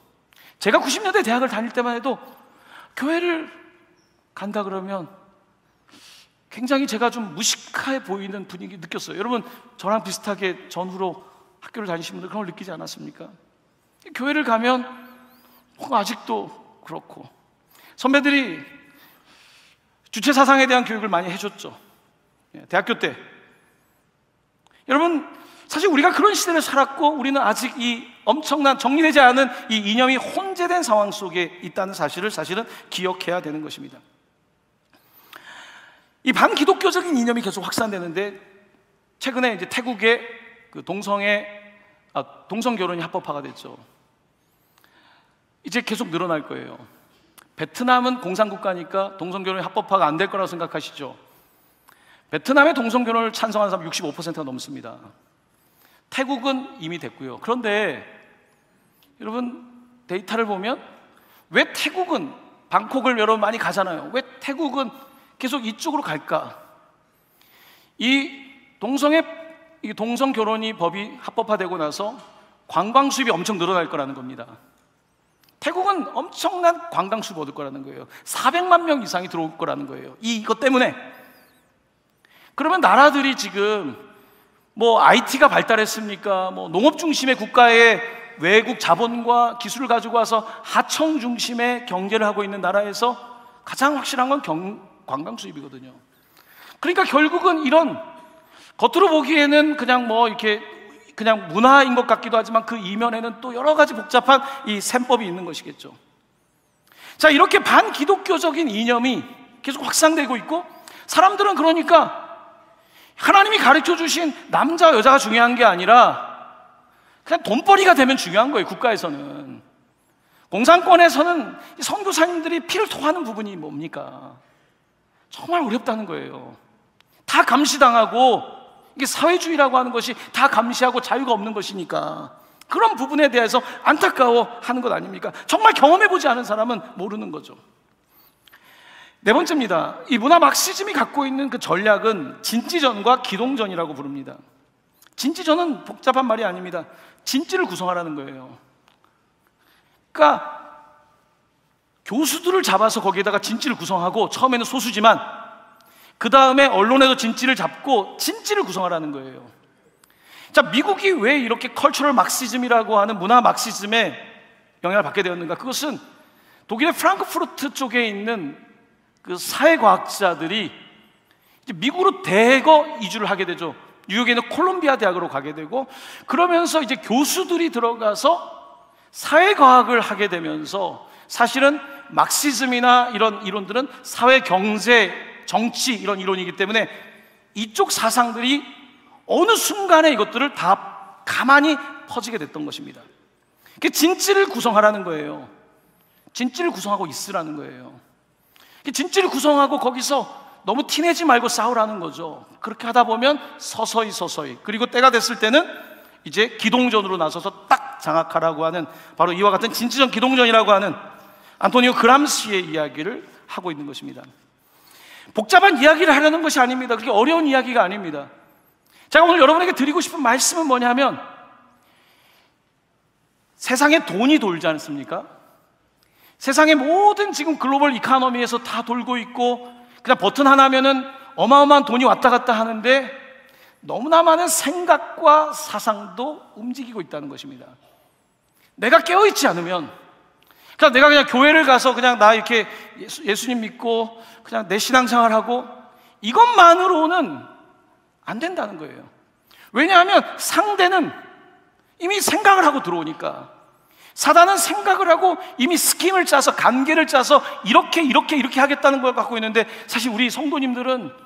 제가 90년대 대학을 다닐 때만 해도 교회를 간다 그러면 굉장히 제가 좀 무식해 보이는 분위기 느꼈어요. 여러분 저랑 비슷하게 전후로 학교를 다니신 분들 그런 걸 느끼지 않았습니까? 교회를 가면 아직도 그렇고, 선배들이 주체사상에 대한 교육을 많이 해줬죠. 대학교 때. 여러분 사실 우리가 그런 시대를 살았고 우리는 아직 이 엄청난 정리되지 않은 이 이념이 혼재된 상황 속에 있다는 사실을 사실은 기억해야 되는 것입니다. 이 반기독교적인 이념이 계속 확산되는데, 최근에 이제 태국의 그 동성 결혼이 합법화가 됐죠. 이제 계속 늘어날 거예요. 베트남은 공산국가니까 동성 결혼이 합법화가 안 될 거라고 생각하시죠? 베트남의 동성 결혼을 찬성하는 사람 65%가 넘습니다. 태국은 이미 됐고요. 그런데 여러분 데이터를 보면 왜 태국은, 방콕을 여러분 많이 가잖아요. 왜 태국은 계속 이쪽으로 갈까? 이 동성 결혼이 법이 합법화되고 나서 관광 수입이 엄청 늘어날 거라는 겁니다. 태국은 엄청난 관광 수입 얻을 거라는 거예요. 400만 명 이상이 들어올 거라는 거예요. 이것 때문에. 그러면 나라들이 지금 뭐 IT가 발달했습니까? 뭐 농업 중심의 국가에 외국 자본과 기술을 가지고 와서 하청 중심의 경제를 하고 있는 나라에서 가장 확실한 건 관광 수입이거든요. 그러니까 결국은 이런 겉으로 보기에는 그냥 뭐 이렇게 그냥 문화인 것 같기도 하지만 그 이면에는 또 여러 가지 복잡한 이 셈법이 있는 것이겠죠. 자, 이렇게 반기독교적인 이념이 계속 확산되고 있고, 사람들은 그러니까 하나님이 가르쳐 주신 남자 여자가 중요한 게 아니라 그냥 돈벌이가 되면 중요한 거예요. 국가에서는. 공산권에서는 선교사님들이 피를 토하는 부분이 뭡니까? 정말 어렵다는 거예요. 다 감시당하고, 이게 사회주의라고 하는 것이 다 감시하고 자유가 없는 것이니까 그런 부분에 대해서 안타까워하는 것 아닙니까? 정말 경험해보지 않은 사람은 모르는 거죠. 네 번째입니다. 이 문화 막시즘이 갖고 있는 그 전략은 진지전과 기동전이라고 부릅니다. 진지전은 복잡한 말이 아닙니다. 진지를 구성하라는 거예요. 그러니까 교수들을 잡아서 거기에다가 진지를 구성하고, 처음에는 소수지만 그 다음에 언론에도 진지를 잡고 진지를 구성하라는 거예요. 자, 미국이 왜 이렇게 컬처럴 막시즘이라고 하는 문화 막시즘에 영향을 받게 되었는가? 그것은 독일의 프랑크푸르트 쪽에 있는 그 사회과학자들이 이제 미국으로 대거 이주를 하게 되죠. 뉴욕에 있는 콜롬비아 대학으로 가게 되고, 그러면서 이제 교수들이 들어가서 사회과학을 하게 되면서, 사실은 막시즘이나 이런 이론들은 사회, 경제, 정치 이런 이론이기 때문에 이쪽 사상들이 어느 순간에 이것들을 다 가만히 퍼지게 됐던 것입니다. 진지를 구성하라는 거예요. 진지를 구성하고 있으라는 거예요. 진지를 구성하고 거기서 너무 티내지 말고 싸우라는 거죠. 그렇게 하다 보면 서서히 그리고 때가 됐을 때는 이제 기동전으로 나서서 딱 장악하라고 하는, 바로 이와 같은 진지전 기동전이라고 하는 안토니오 그람시의 이야기를 하고 있는 것입니다. 복잡한 이야기를 하려는 것이 아닙니다. 그게 어려운 이야기가 아닙니다. 제가 오늘 여러분에게 드리고 싶은 말씀은 뭐냐면, 세상에 돈이 돌지 않습니까? 세상의 모든 지금 글로벌 이코노미에서 다 돌고 있고, 그냥 버튼 하나면은 어마어마한 돈이 왔다 갔다 하는데, 너무나 많은 생각과 사상도 움직이고 있다는 것입니다. 내가 깨어있지 않으면, 그냥 내가 그냥 교회를 가서 그냥 나 이렇게 예수님 믿고 그냥 내 신앙생활하고 이것만으로는 안 된다는 거예요. 왜냐하면 상대는 이미 생각을 하고 들어오니까, 사단은 생각을 하고 이미 스킴을 짜서, 관계를 짜서 이렇게 하겠다는 걸 갖고 있는데, 사실 우리 성도님들은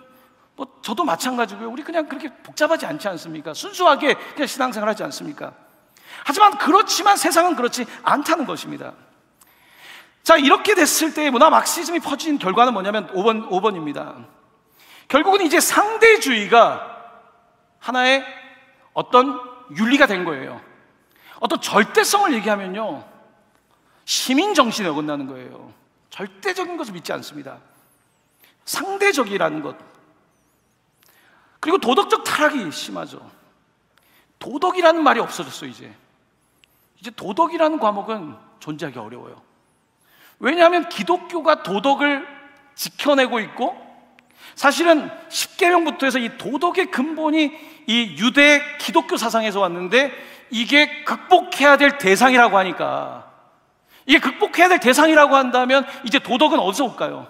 뭐 저도 마찬가지고요, 우리 그냥 그렇게 복잡하지 않지 않습니까? 순수하게 그냥 신앙생활 하지 않습니까? 하지만 그렇지만 세상은 그렇지 않다는 것입니다. 자, 이렇게 됐을 때 문화 막시즘이 퍼진 결과는 뭐냐면 5번입니다. 결국은 이제 상대주의가 하나의 어떤 윤리가 된 거예요. 어떤 절대성을 얘기하면요, 시민 정신에 어긋나는 거예요. 절대적인 것을 믿지 않습니다. 상대적이라는 것. 그리고 도덕적 타락이 심하죠. 도덕이라는 말이 없어졌어요. 이제 도덕이라는 과목은 존재하기 어려워요. 왜냐하면 기독교가 도덕을 지켜내고 있고, 사실은 십계명부터 해서 이 도덕의 근본이 이 유대 기독교 사상에서 왔는데, 이게 극복해야 될 대상이라고 하니까, 이게 극복해야 될 대상이라고 한다면 이제 도덕은 어디서 올까요?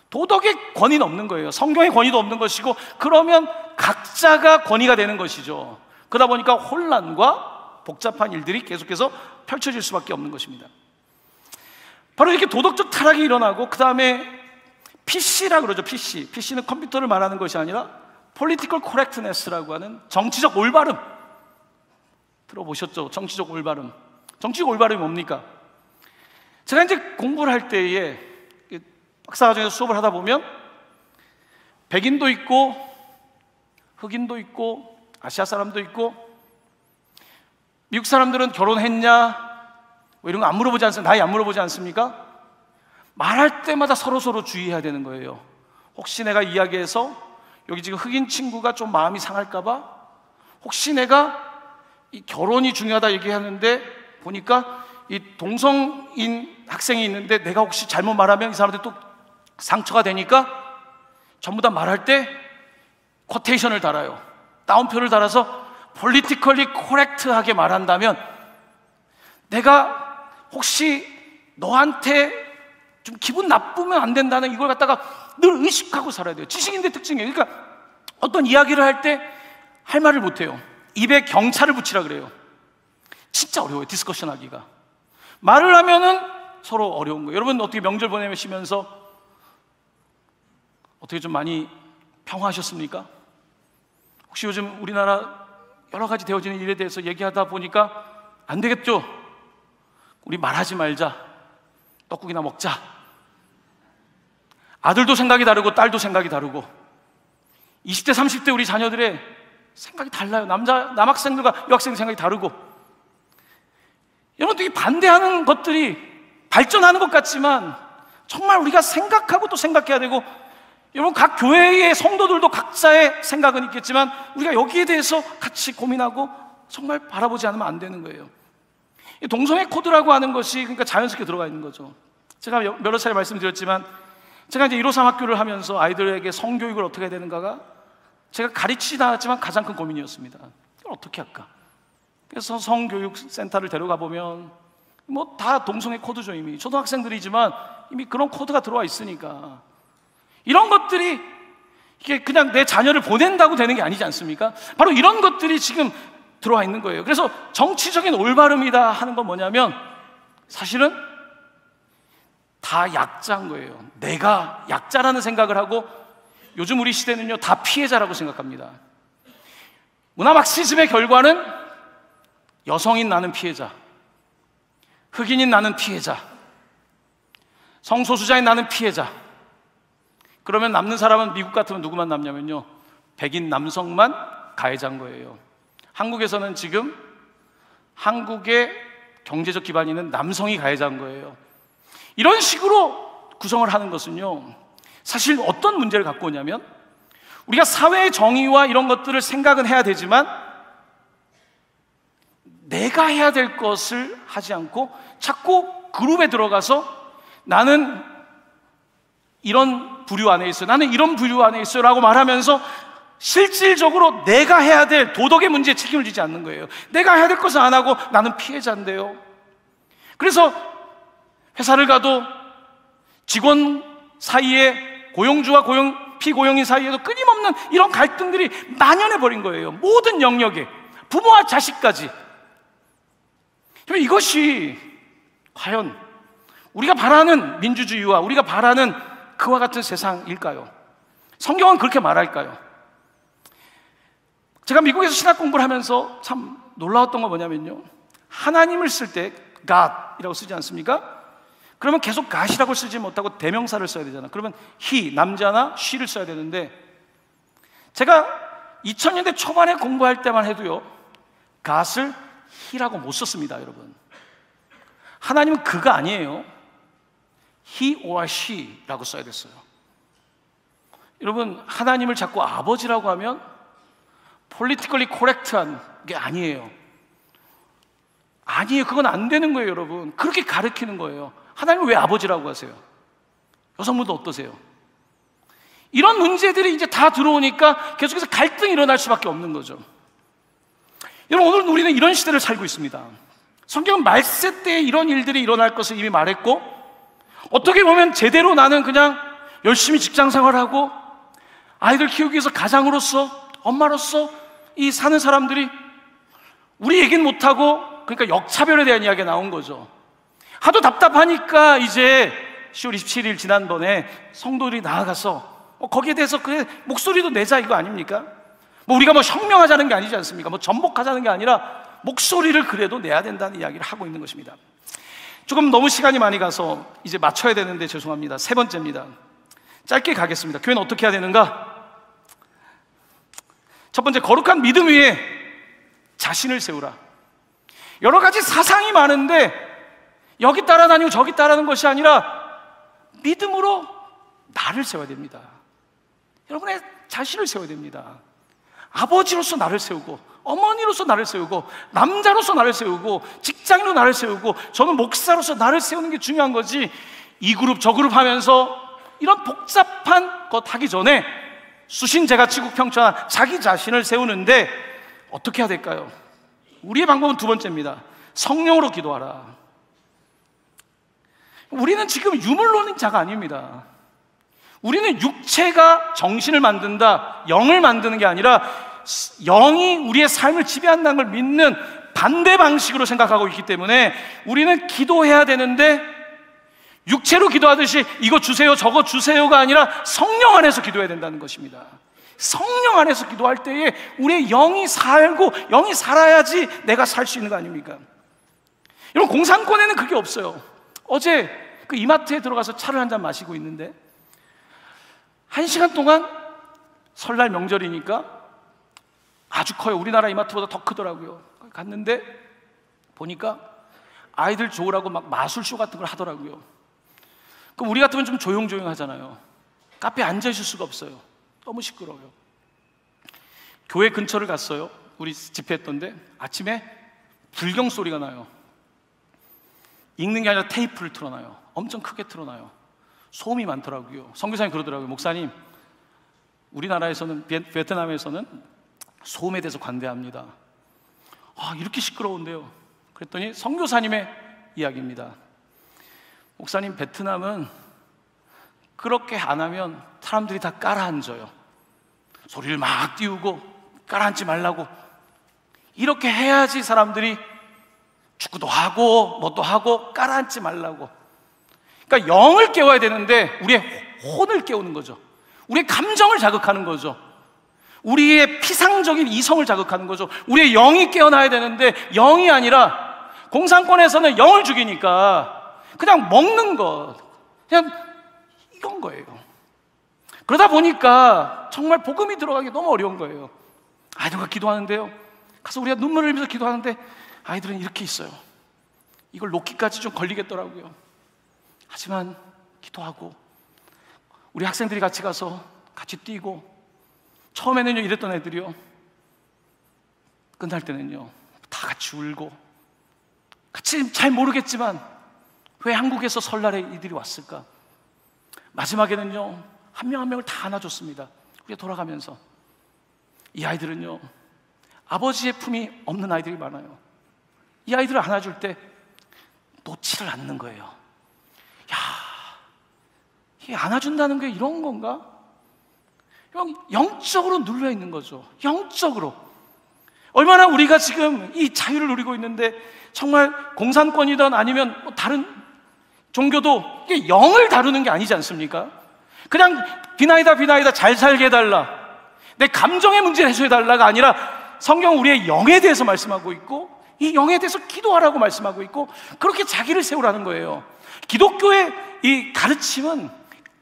도덕의 권위는 없는 거예요. 성경의 권위도 없는 것이고, 그러면 각자가 권위가 되는 것이죠. 그러다 보니까 혼란과 복잡한 일들이 계속해서 펼쳐질 수밖에 없는 것입니다. 바로 이렇게 도덕적 타락이 일어나고, 그 다음에 PC라 그러죠. PC는 컴퓨터를 말하는 것이 아니라 Political Correctness라고 하는 정치적 올바름. 들어보셨죠? 정치적 올바름. 정치적 올바름이 뭡니까? 제가 이제 공부를 할 때에 박사과정에서 수업을 하다 보면 백인도 있고 흑인도 있고 아시아 사람도 있고, 미국 사람들은 결혼했냐 뭐 이런 거 안 물어보지 않습니까? 나이 안 물어보지 않습니까? 말할 때마다 서로 주의해야 되는 거예요. 혹시 내가 이야기해서 여기 지금 흑인 친구가 좀 마음이 상할까봐, 혹시 내가 이 결혼이 중요하다 얘기하는데 보니까 이 동성인 학생이 있는데 내가 혹시 잘못 말하면 이 사람들 또 상처가 되니까 전부 다 말할 때 쿼테이션을 달아요. 따옴표를 달아서 politically correct하게 말한다면, 내가 혹시 너한테 좀 기분 나쁘면 안 된다는 이걸 갖다가 늘 의식하고 살아야 돼요. 지식인의 특징이에요. 그러니까 어떤 이야기를 할 때 할 말을 못해요. 입에 경찰을 붙이라 그래요. 진짜 어려워요, 디스커션 하기가. 말을 하면은 서로 어려운 거예요. 여러분 어떻게 명절 보내시면서 어떻게 좀 많이 평화하셨습니까? 혹시 요즘 우리나라 여러 가지 되어지는 일에 대해서 얘기하다 보니까 안 되겠죠? 우리 말하지 말자, 떡국이나 먹자. 아들도 생각이 다르고 딸도 생각이 다르고, 20대 30대 우리 자녀들의 생각이 달라요. 남학생들과 여학생 생각이 다르고. 여러분, 이 반대하는 것들이 발전하는 것 같지만 정말 우리가 생각하고 또 생각해야 되고, 여러분 각 교회의 성도들도 각자의 생각은 있겠지만 우리가 여기에 대해서 같이 고민하고 정말 바라보지 않으면 안 되는 거예요. 동성애 코드라고 하는 것이 그러니까 자연스럽게 들어가 있는 거죠. 제가 여러 차례 말씀드렸지만, 제가 이제 153 학교를 하면서 아이들에게 성교육을 어떻게 해야 되는가가 제가 가르치지 않았지만 가장 큰 고민이었습니다. 이걸 어떻게 할까? 그래서 성교육센터를 데려가 보면 뭐 다 동성애 코드죠. 이미 초등학생들이지만 이미 그런 코드가 들어와 있으니까, 이런 것들이 이게 그냥 내 자녀를 보낸다고 되는 게 아니지 않습니까? 바로 이런 것들이 지금 들어와 있는 거예요. 그래서 정치적인 올바름이다 하는 건 뭐냐면, 사실은 다 약자인 거예요. 내가 약자라는 생각을 하고, 요즘 우리 시대는요 다 피해자라고 생각합니다. 문화 막시즘의 결과는 여성인 나는 피해자, 흑인인 나는 피해자, 성소수자인 나는 피해자. 그러면 남는 사람은 미국 같으면 누구만 남냐면요, 백인 남성만 가해자인 거예요. 한국에서는 지금 한국의 경제적 기반이 있는 남성이 가해자인 거예요. 이런 식으로 구성을 하는 것은요, 사실 어떤 문제를 갖고 오냐면, 우리가 사회의 정의와 이런 것들을 생각은 해야 되지만 내가 해야 될 것을 하지 않고 자꾸 그룹에 들어가서 나는 이런 부류 안에 있어요, 나는 이런 부류 안에 있어요 라고 말하면서 실질적으로 내가 해야 될 도덕의 문제에 책임을 지지 않는 거예요. 내가 해야 될 것을 안 하고 나는 피해자인데요. 그래서 회사를 가도 직원 사이에, 고용주와 피고용인 사이에도 끊임없는 이런 갈등들이 만연해 버린 거예요. 모든 영역에, 부모와 자식까지. 이것이 과연 우리가 바라는 민주주의와 우리가 바라는 그와 같은 세상일까요? 성경은 그렇게 말할까요? 제가 미국에서 신학 공부를 하면서 참 놀라웠던 건 뭐냐면요, 하나님을 쓸 때 God이라고 쓰지 않습니까? 그러면 계속 God이라고 쓰지 못하고 대명사를 써야 되잖아요. 그러면 he, 남자나 she를 써야 되는데, 제가 2000년대 초반에 공부할 때만 해도요, God을 he라고 못 썼습니다. 여러분, 하나님은 그가 아니에요. he or she라고 써야 됐어요. 여러분, 하나님을 자꾸 아버지라고 하면 politically correct한 게 아니에요. 아니에요. 그건 안 되는 거예요. 여러분, 그렇게 가르치는 거예요. 하나님을 왜 아버지라고 하세요? 여성분도 어떠세요? 이런 문제들이 이제 다 들어오니까 계속해서 갈등이 일어날 수밖에 없는 거죠. 여러분, 오늘 우리는 이런 시대를 살고 있습니다. 성경은 말세 때에 이런 일들이 일어날 것을 이미 말했고, 어떻게 보면 제대로 나는 그냥 열심히 직장 생활하고 아이들 키우기 위해서 가장으로서, 엄마로서 이 사는 사람들이 우리 얘기는 못하고, 그러니까 역차별에 대한 이야기가 나온 거죠. 하도 답답하니까 이제 10월 27일 지난번에 성도들이 나아가서 거기에 대해서 그래 목소리도 내자, 이거 아닙니까? 우리가 혁명하자는 게 아니지 않습니까? 전복하자는 게 아니라 목소리를 그래도 내야 된다는 이야기를 하고 있는 것입니다. 조금 너무 시간이 많이 가서 이제 맞춰야 되는데 죄송합니다. 세 번째입니다. 짧게 가겠습니다. 교회는 어떻게 해야 되는가? 첫 번째, 거룩한 믿음 위에 자신을 세우라. 여러 가지 사상이 많은데 여기 따라다니고 저기 따라하는 것이 아니라 믿음으로 나를 세워야 됩니다. 여러분의 자신을 세워야 됩니다. 아버지로서 나를 세우고, 어머니로서 나를 세우고, 남자로서 나를 세우고, 직장인으로 나를 세우고, 저는 목사로서 나를 세우는 게 중요한 거지, 이 그룹 저 그룹 하면서 이런 복잡한 것 하기 전에 수신제가 치국평천한 자기 자신을 세우는데 어떻게 해야 될까요? 우리의 방법은 두 번째입니다. 성령으로 기도하라. 우리는 지금 유물론인 자가 아닙니다. 우리는 육체가 정신을 만든다, 영을 만드는 게 아니라 영이 우리의 삶을 지배한다는 걸 믿는 반대 방식으로 생각하고 있기 때문에 우리는 기도해야 되는데 육체로 기도하듯이 이거 주세요 저거 주세요가 아니라 성령 안에서 기도해야 된다는 것입니다. 성령 안에서 기도할 때에 우리의 영이 살고, 영이 살아야지 내가 살 수 있는 거 아닙니까? 여러분, 공산권에는 그게 없어요. 어제 그 이마트에 들어가서 차를 한 잔 마시고 있는데 1시간 동안, 설날 명절이니까 아주 커요. 우리나라 이마트보다 더 크더라고요. 갔는데 보니까 아이들 좋으라고 막 마술쇼 같은 걸 하더라고요. 그럼 우리 같으면 좀 조용조용 하잖아요. 카페에 앉아 있을 수가 없어요. 너무 시끄러워요. 교회 근처를 갔어요. 우리 집회했던데 아침에 불경 소리가 나요. 읽는 게 아니라 테이프를 틀어놔요. 엄청 크게 틀어놔요. 소음이 많더라고요. 선교사님 그러더라고요. 목사님, 우리나라에서는, 베트남에서는 소음에 대해서 관대합니다. 이렇게 시끄러운데요. 그랬더니 선교사님의 이야기입니다. 목사님, 베트남은 그렇게 안 하면 사람들이 다 깔아앉아요. 소리를 막 띄우고 깔아앉지 말라고. 이렇게 해야지 사람들이 축구도 하고 뭐도 하고 깔아앉지 말라고. 그러니까 영을 깨워야 되는데 우리의 혼을 깨우는 거죠. 우리의 감정을 자극하는 거죠. 우리의 피상적인 이성을 자극하는 거죠. 우리의 영이 깨어나야 되는데 영이 아니라 공산권에서는 영을 죽이니까 그냥 먹는 것, 그냥 이건 거예요. 그러다 보니까 정말 복음이 들어가기 너무 어려운 거예요. 아이들과 기도하는데요, 가서 우리가 눈물을 흘리면서 기도하는데 아이들은 이렇게 있어요. 이걸 놓기까지 좀 걸리겠더라고요. 하지만 기도하고 우리 학생들이 같이 가서 같이 뛰고, 처음에는요 이랬던 애들이요, 끝날 때는요 다 같이 울고, 같이 잘 모르겠지만 왜 한국에서 설날에 이들이 왔을까? 마지막에는요 한 명 한 명을 다 안아줬습니다. 우리가 돌아가면서. 이 아이들은요 아버지의 품이 없는 아이들이 많아요. 이 아이들을 안아줄 때 놓지를 않는 거예요. 야, 이 안아준다는 게 이런 건가? 영적으로 눌려 있는 거죠. 영적으로. 얼마나 우리가 지금 이 자유를 누리고 있는데, 정말 공산권이든 아니면 뭐 다른 종교도 이게 영을 다루는 게 아니지 않습니까? 그냥 비나이다 잘 살게 해달라, 내 감정의 문제를 해소해달라가 아니라 성경은 우리의 영에 대해서 말씀하고 있고, 이 영에 대해서 기도하라고 말씀하고 있고, 그렇게 자기를 세우라는 거예요. 기독교의 이 가르침은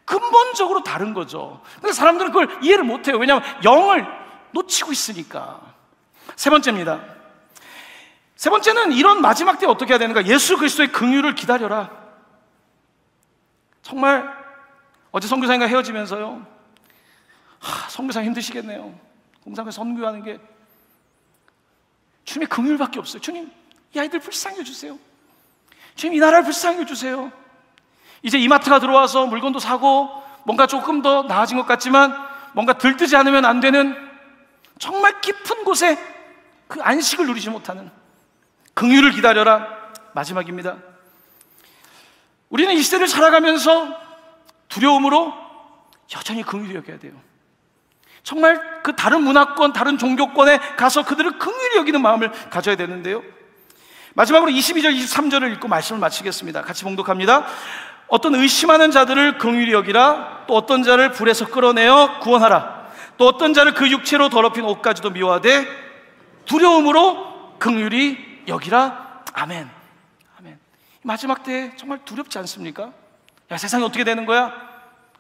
근본적으로 다른 거죠. 근데 사람들은 그걸 이해를 못해요. 왜냐하면 영을 놓치고 있으니까. 세 번째입니다. 세 번째는 이런 마지막 때 어떻게 해야 되는가? 예수 그리스도의 긍휼을 기다려라. 정말 어제 선교사님과 헤어지면서요, 선교사님 힘드시겠네요. 공산과 선교하는 게 주님의 긍휼밖에 없어요. 주님, 이 아이들 불쌍히 해주세요. 주님, 이 나라를 불쌍히 해주세요. 이제 이마트가 들어와서 물건도 사고 뭔가 조금 더 나아진 것 같지만 뭔가 들뜨지 않으면 안 되는, 정말 깊은 곳에 그 안식을 누리지 못하는, 긍휼을 기다려라. 마지막입니다. 우리는 이 시대를 살아가면서 두려움으로 여전히 긍휼히 여겨야 돼요. 정말 그 다른 문화권, 다른 종교권에 가서 그들을 긍휼히 여기는 마음을 가져야 되는데요, 마지막으로 22절, 23절을 읽고 말씀을 마치겠습니다. 같이 봉독합니다. 어떤 의심하는 자들을 긍휼히 여기라. 또 어떤 자를 불에서 끌어내어 구원하라. 또 어떤 자를 그 육체로 더럽힌 옷까지도 미워하되 두려움으로 긍휼히 여기라. 아멘. 아멘. 마지막 때에 정말 두렵지 않습니까? 야, 세상이 어떻게 되는 거야?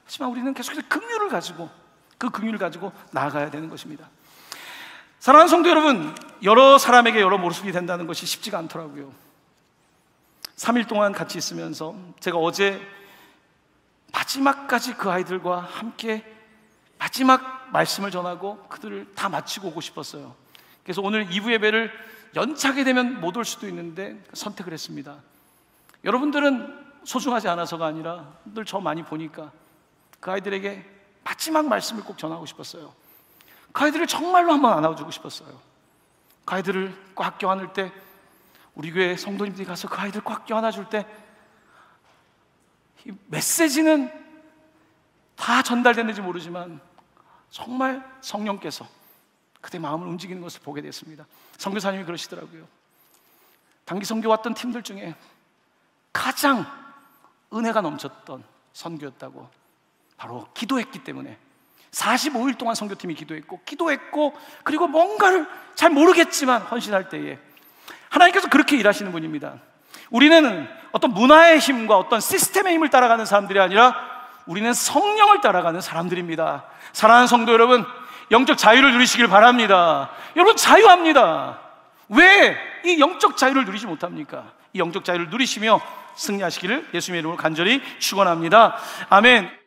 하지만 우리는 계속해서 긍휼을 가지고, 그 긍휼을 가지고 나아가야 되는 것입니다. 사랑하는 성도 여러분, 여러 사람에게 여러 모습이 된다는 것이 쉽지가 않더라고요. 3일 동안 같이 있으면서 제가 어제 마지막까지 그 아이들과 함께 마지막 말씀을 전하고 그들을 다 마치고 오고 싶었어요. 그래서 오늘 2부 예배를 연차게 되면 못 올 수도 있는데 선택을 했습니다. 여러분들은 소중하지 않아서가 아니라 늘 저 많이 보니까 그 아이들에게 마지막 말씀을 꼭 전하고 싶었어요. 그 아이들을 정말로 한번 안아주고 싶었어요. 그 아이들을 꽉 껴안을 때, 우리 교회 성도님들이 가서 그 아이들 꽉 껴안아줄 때 이 메시지는 다 전달됐는지 모르지만 정말 성령께서 그때 마음을 움직이는 것을 보게 됐습니다. 선교사님이 그러시더라고요. 단기 선교 왔던 팀들 중에 가장 은혜가 넘쳤던 선교였다고. 바로 기도했기 때문에 45일 동안 선교팀이 기도했고 그리고 뭔가를 잘 모르겠지만 헌신할 때에 하나님께서 그렇게 일하시는 분입니다. 우리는 어떤 문화의 힘과 어떤 시스템의 힘을 따라가는 사람들이 아니라 우리는 성령을 따라가는 사람들입니다. 사랑하는 성도 여러분, 영적 자유를 누리시길 바랍니다. 여러분, 자유합니다. 왜 이 영적 자유를 누리지 못합니까? 이 영적 자유를 누리시며 승리하시기를 예수님의 이름으로 간절히 축원합니다. 아멘.